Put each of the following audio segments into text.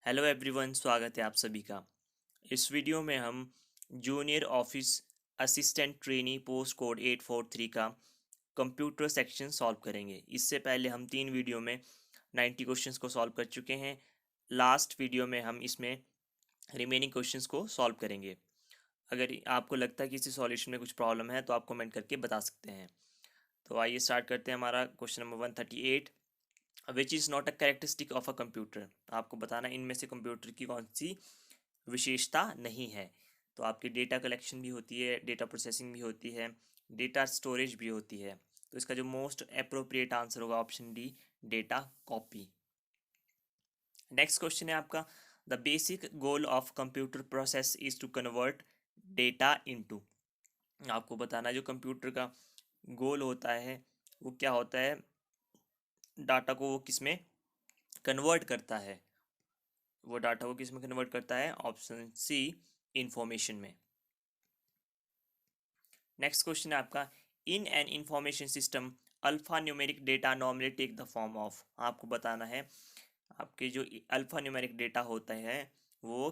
Hello everyone, स्वागत है आप सभी का। इस वीडियो में हम junior office assistant trainee post code 843 का कंप्यूटर सेक्शन सॉल्व करेंगे। इससे पहले हम 3 वीडियो में 90 क्वेश्चंस को सॉल्व कर चुके हैं। लास्ट वीडियो में हम इसमें रिमेनिंग क्वेश्चंस को सॉल्व करेंगे। अगर आपको लगता है कि इसी सॉल्यूशन में कुछ प्रॉब्लम है तो आप कमेंट करके बता सकते हैं। तो आइए स्टार्ट करते हैं। हमारा question number 138, which is not a characteristic of a computer. आपको बताना इनमें से कंप्यूटर की कौन सी विशेषता नहीं है। तो आपकी डेटा कलेक्शन भी होती है, डेटा प्रोसेसिंग भी होती है, डेटा स्टोरेज भी होती है। तो इसका जो मोस्ट अप्रोप्रिएट आंसर होगा option D, data copy. Next question है आपका, the basic goal of computer process is to convert data into. आपको बताना जो कंप्यूटर का गोल होता है वो क्या होता है, डाटा को वो किस में कन्वर्ट करता है। वो डाटा को किस में कन्वर्ट करता है, ऑप्शन सी, इंफॉर्मेशन में। नेक्स्ट क्वेश्चन है आपका, in an information system alpha numeric data normally take the form of. आपको बताना है आपके जो अल्फा न्यूमेरिक डेटा होता है वो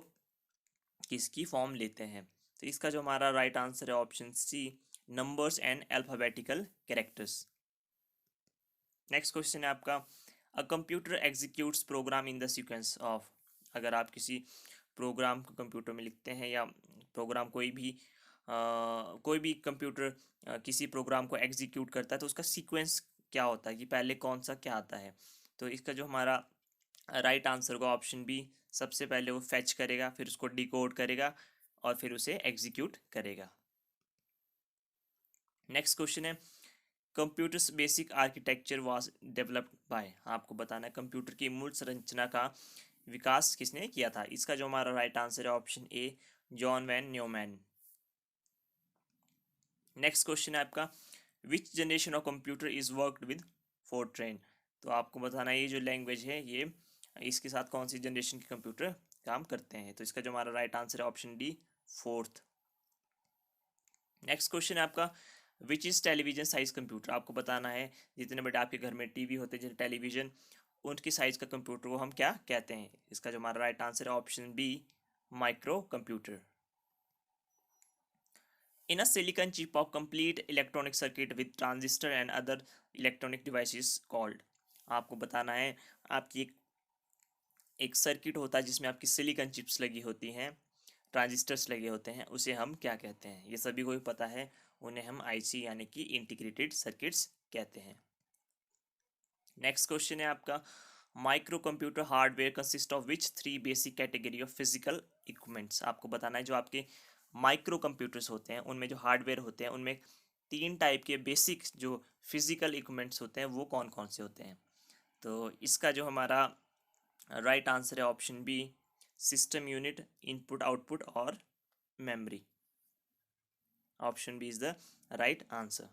किसकी फॉर्म लेते हैं। तो इसका जो हमारा राइट आंसर है option C, numbers and alphabetical characters. Next question है आपका, a computer executes program in the sequence of. अगर आप किसी प्रोग्राम को कंप्यूटर में लिखते हैं या प्रोग्राम कोई भी कंप्यूटर किसी प्रोग्राम को एग्जीक्यूट करता है तो उसका सीक्वेंस क्या होता है कि पहले कौन सा क्या आता है। तो इसका जो हमारा राइट आंसर होगा ऑप्शन बी, सबसे पहले वो फैच करेगा, फिर उसको डिकोड करेगा और फिर उसे एग्जीक्यूट करेगा। नेक्स्ट क्वेश्चन है, computers basic architecture was developed by. आपको बताना है कंप्यूटर की मूल संरचना का विकास किसने किया था। इसका जो हमारा राइट आंसर है option A, John von Neumann. Next question है आपका, which generation of computer is worked with Fortran. तो आपको बताना है ये जो लैंग्वेज है ये इसके साथ कौन सी जनरेशन के कंप्यूटर काम करते हैं। तो इसका जो हमारा राइट आंसर है option D, fourth. Next question है आपका, which is television size computer. आपको बताना है जितने बड़े आपके घर में टीवी होते हैं जैसे टेलीविजन, उनकी साइज का कंप्यूटर को हम क्या कहते हैं। इसका जो हमारा राइट आंसर है option B, micro computer. In a silicon chip of complete electronic circuit with transistor and other electronic devices called. आपको बताना है आपकी एक सर्किट होता है जिसमें आपकी सिलिकॉन चिप्स लगी होती हैं, ट्रांजिस्टर्स लगे होते हैं, उसे हम क्या कहते हैं। ये सभी को भी पता है, उन्हें हम आईसी यानी कि इंटीग्रेटेड सर्किट्स कहते हैं। नेक्स्ट क्वेश्चन है आपका, micro computer hardware consist of which 3 basic category of physical equipments. आपको बताना है जो आपके माइक्रो कंप्यूटर्स होते हैं उनमें जो हार्डवेयर होते हैं उनमें 3 टाइप के बेसिक जो फिजिकल इक्विपमेंट्स होते हैं वो कौन कौन से होते हैं। तो इसका जो हमारा राइट आंसर है option B, system unit, input output और memory. Option B is the right answer.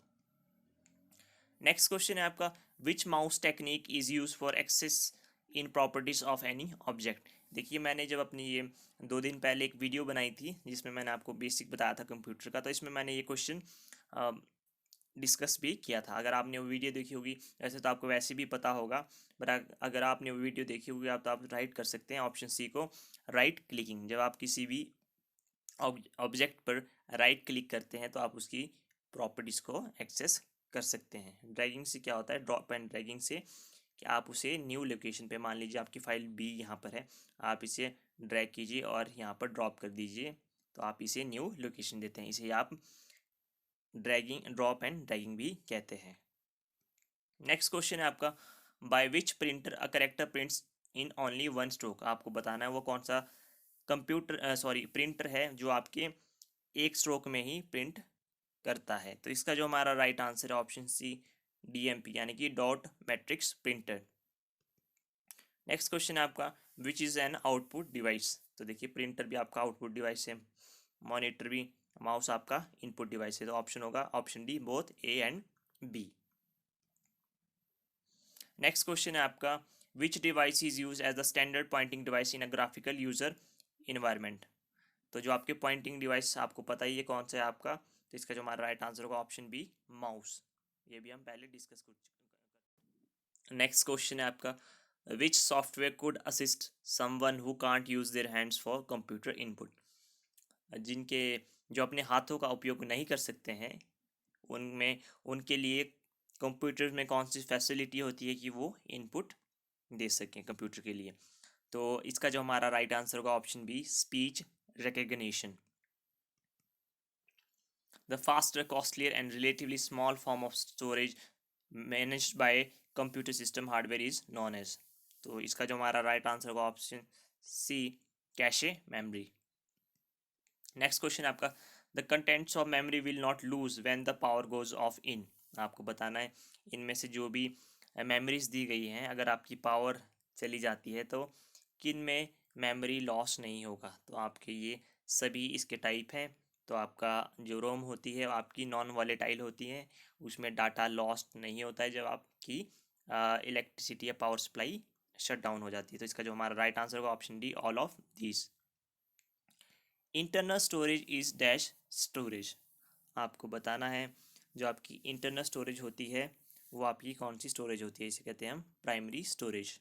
Next question है आपका, which mouse technique is use for access in properties of any object. देखिए मैंने जब अपनी ये 2 दिन पहले एक वीडियो बनाई थी जिसमें मैंने आपको बेसिक बताया था कंप्यूटर का, तो इसमें मैंने ये क्वेश्चन डिस्कस भी किया था। अगर आपने वो वीडियो देखी होगी, वैसे तो आपको वैसे भी पता होगा, बट अगर आपने वो वीडियो देखी होगी आप तो आप राइट कर सकते हैं ऑप्शन सी को, राइट क्लिकिंग। जब आप किसी भी ऑब्जेक्ट पर राइट क्लिक करते हैं तो आप उसकी प्रॉपर्टीज़ को एक्सेस कर सकते हैं। ड्रैगिंग से क्या होता है, ड्रॉप एंड ड्रैगिंग से कि आप उसे न्यू लोकेशन पे, मान लीजिए आपकी फाइल बी यहाँ पर है, आप इसे ड्रैग कीजिए और यहाँ पर ड्रॉप कर दीजिए तो आप इसे न्यू लोकेशन देते हैं। इसे आप ड्रैगिंग, ड्रॉप एंड ड्रैगिंग भी कहते हैं। नेक्स्ट क्वेश्चन है आपका, by which printer a character prints in only one stroke. आपको बताना है वो कौन सा प्रिंटर है जो आपके एक स्ट्रोक में ही प्रिंट करता है। तो इसका जो हमारा राइट आंसर है ऑप्शन सी, डीएमपी यानी कि dot matrix printer. Next question है आपका, which is an output device. तो देखिए प्रिंटर भी आपका आउटपुट डिवाइस है, मॉनिटर भी, माउस आपका इनपुट डिवाइस है। तो ऑप्शन होगा option D, both A and B. Next question है आपका, which device is use as the standard pointing device in a graphical user environment. तो जो आपके पॉइंटिंग डिवाइस आपको पता ही है कौन सा है आपका, तो इसका जो हमारा राइट आंसर होगा ऑप्शन बी, माउस। ये भी हम पहले डिस्कस कर चुके हैं। नेक्स्ट क्वेश्चन है आपका, विच software could assist someone who can't use their hands for computer input. जिनके जो अपने हाथों का उपयोग नहीं कर सकते हैं, उनमें उनके लिए कंप्यूटर में कौन सी फैसिलिटी होती है कि वो इनपुट दे सकें कंप्यूटर के लिए। तो इसका जो हमारा राइट आंसर होगा option B, speech recognition. The faster, costlier and relatively small form of storage managed by computer system hardware is known as. तो इसका जो हमारा राइट आंसर होगा option C, cache memory. Next question आपका, the contents of memory will not lose when the power goes off in. आपको बताना है इनमें से जो भी मेमोरीज दी गई हैं, अगर आपकी पावर चली जाती है तो किन में मेमोरी लॉस नहीं होगा। तो आपके ये सभी इसके टाइप हैं। तो आपका जो रोम होती है आपकी नॉन वॉलेटाइल होती है, उसमें डाटा लॉस्ट नहीं होता है जब आपकी इलेक्ट्रिसिटी या पावर सप्लाई शट डाउन हो जाती है। तो इसका जो हमारा राइट आंसर होगा option D, all of these. Internal storage is dash storage. आपको बताना है जो आपकी इंटरनल स्टोरेज होती है वो आपकी कौन सी स्टोरेज होती है, इसे कहते हैं हम प्राइमरी स्टोरेज।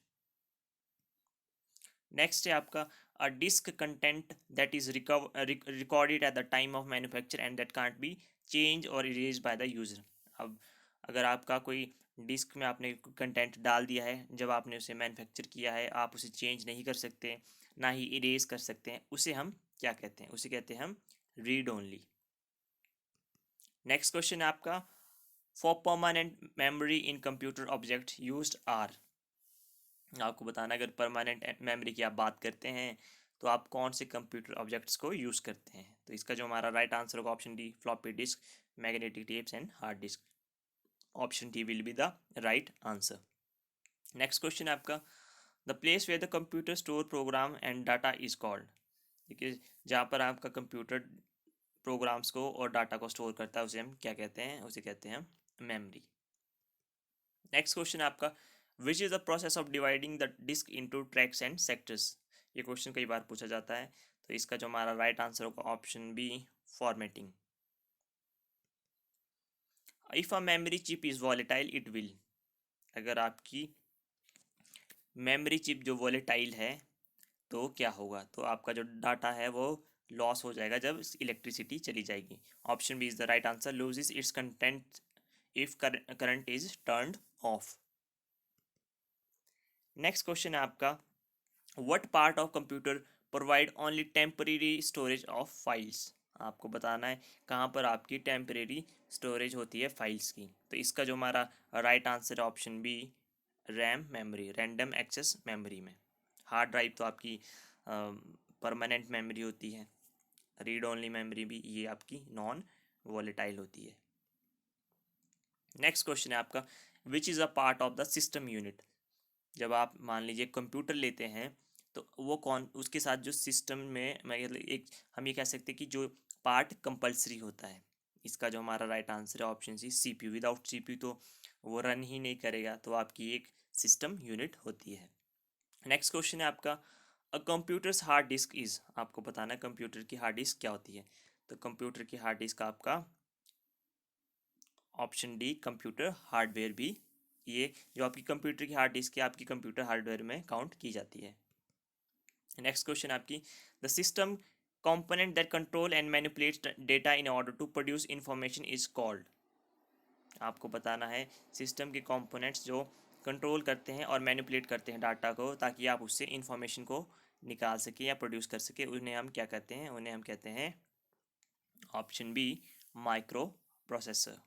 नेक्स्ट है आपका, a disk content that is recorded at the time of manufacture and that can't be change or erase by the user. अब अगर आपका कोई डिस्क में आपने कंटेंट डाल दिया है, जब आपने उसे मैन्युफैक्चर किया है, आप उसे चेंज नहीं कर सकते, ना ही इरेज कर सकते हैं, उसे हम क्या कहते हैं? उसे कहते हैं हम रीड ओनली। नेक्स्ट क्वेश्चन है आपका, for permanent memory in computer object used are. आपको बताना अगर परमानेंट मेमोरी की आप बात करते हैं तो आप कौन से कंप्यूटर ऑब्जेक्ट्स को यूज़ करते हैं। तो इसका जो हमारा राइट आंसर होगा option D, floppy disk, magnetic tapes and hard disk. Option D will be the right answer. Next question है आपका, the place where the computer store program and data is called. देखिए, जहाँ पर आपका computer programs को और data को store करता है उसे हम क्या कहते हैं? उसे कहते हैं हम मेमोरी। नेक्स्ट क्वेश्चन आपका, which is the process of dividing the disk into tracks and sectors. ये क्वेश्चन कई बार पूछा जाता है। तो इसका जो हमारा राइट आंसर होगा option B, formatting. If a memory chip is volatile it will. अगर आपकी मेमोरी चिप जो वॉलेटाइल है तो क्या होगा? तो आपका जो डाटा है वो लॉस हो जाएगा जब इलेक्ट्रिसिटी चली जाएगी। Option B is the right answer, loses its content if current is turned off. Next question है आपका, what part of computer provide only temporary storage of files. आपको बताना है कहाँ पर आपकी टेम्परेरी स्टोरेज होती है फाइल्स की। तो इसका जो हमारा राइट आंसर है option B, RAM memory, random access memory में। हार्ड ड्राइव तो आपकी परमानेंट मेमोरी होती है, रीड ओनली मेमोरी भी ये आपकी नॉन वॉलेटाइल होती है। नेक्स्ट क्वेश्चन है आपका, which is a part of the system unit. जब आप मान लीजिए कंप्यूटर लेते हैं तो वो कौन, उसके साथ जो सिस्टम में मैं एक हम ये कह सकते हैं कि जो पार्ट कंपलसरी होता है। इसका जो हमारा राइट आंसर है option C, CPU. Without CPU तो वो रन ही नहीं करेगा, तो आपकी एक सिस्टम यूनिट होती है। नेक्स्ट क्वेश्चन है आपका, अ कंप्यूटर्स हार्ड डिस्क इज। आपको बताना है कंप्यूटर की हार्ड डिस्क क्या होती है। तो कंप्यूटर की हार्ड डिस्क आपका ऑप्शन डी, कंप्यूटर हार्डवेयर भी, ये जो आपकी कंप्यूटर की हार्ड डिस्क है आपकी कंप्यूटर हार्डवेयर में काउंट की जाती है। नेक्स्ट क्वेश्चन आपकी, the system component that control and manipulates data in order to produce information is called। आपको बताना है सिस्टम के कंपोनेंट्स जो कंट्रोल करते हैं और मैनिपुलेट करते हैं डाटा को ताकि आप उससे इंफॉर्मेशन को निकाल सके या प्रोड्यूस कर सके, उन्हें हम क्या कहते हैं? उन्हें हम कहते हैं option B, micro processor.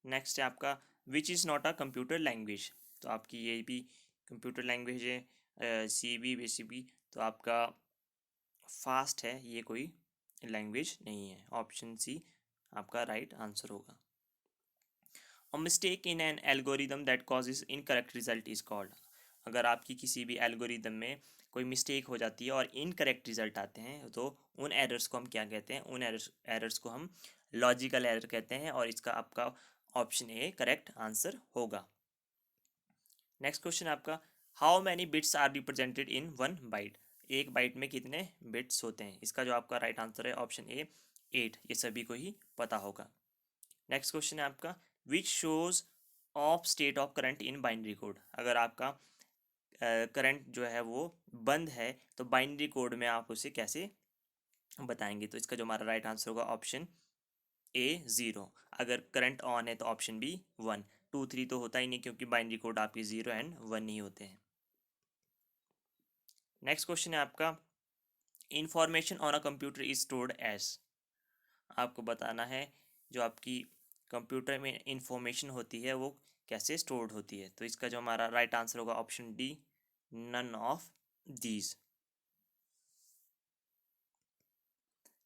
Next है आपका, which is not a computer language. तो आपकी ये भी कंप्यूटर लैंग्वेज है, C B B C B, तो आपका फास्ट है, ये कोई लैंग्वेज नहीं है। ऑप्शन सी आपका राइट आंसर होगा। A mistake in an algorithm that causes incorrect result is called. अगर आपकी किसी भी एल्गोरिदम में कोई मिस्टेक हो जाती है और इनकरेक्ट रिजल्ट आते हैं तो उन एरर्स को हम क्या कहते हैं? उन एरर्स को हम लॉजिकल एरर कहते हैं, और इसका आपका ऑप्शन ए करेक्ट आंसर होगा। नेक्स्ट क्वेश्चन आपका, how many bits are represented in one byte. एक बाइट में कितने बिट्स होते हैं? इसका जो आपका राइट आंसर है ऑप्शन ए, 8। ये सभी को ही पता होगा। नेक्स्ट क्वेश्चन है आपका, which shows of state of current in binary code. अगर आपका करंट जो है वो बंद है, तो बाइनरी कोड में आप उसे कैसे बताएंगे? तो इसका जो हमारा राइट आंसर होगा ऑप्शन ए 0। अगर करंट ऑन है तो ऑप्शन बी 1। 2 3 तो होता ही नहीं, क्योंकि बाइनरी कोड आपके 0 एंड 1 ही होते हैं। नेक्स्ट क्वेश्चन है आपका, information on a computer is stored as. आपको बताना है जो आपकी कंप्यूटर में इंफॉर्मेशन होती है वो कैसे स्टोर्ड होती है। तो इसका जो हमारा राइट आंसर होगा option D, none of these.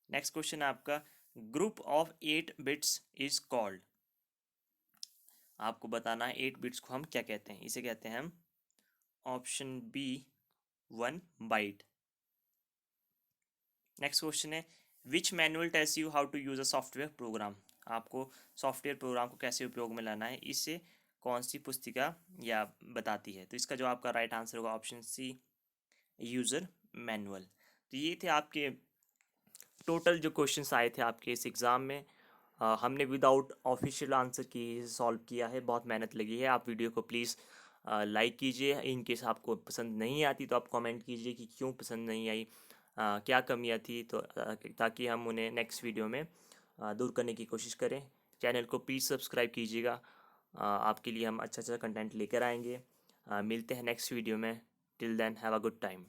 Next question है आपका, group of 8 bits is called. आपको बताना है 8 बिट्स को हम क्या कहते हैं। इसे कहते हैं हम option B 1 byte. Next question है, which manual tells you how to use a software program. आपको सॉफ्टवेयर प्रोग्राम को कैसे उपयोग में लाना है, इससे कौन सी पुस्तिका या बताती है। तो इसका जो आपका राइट आंसर होगा ऑप्शन सी, यूज़र मैनुअल। तो ये थे आपके टोटल जो क्वेश्चंस आए थे आपके इस एग्ज़ाम में। हमने विदाउट ऑफिशियल आंसर की सॉल्व किया है, बहुत मेहनत लगी है। आप वीडियो को प्लीज़ लाइक कीजिए। इन केस आपको पसंद नहीं आती तो आप कमेंट कीजिए कि क्यों पसंद नहीं आई, क्या कमियां थी, तो ताकि हम उन्हें नेक्स्ट वीडियो में दूर करने की कोशिश करें। चैनल को प्लीज़ सब्सक्राइब कीजिएगा। आपके लिए हम अच्छा अच्छा कंटेंट लेकर आएंगे। मिलते हैं नेक्स्ट वीडियो में। Till then have a good time.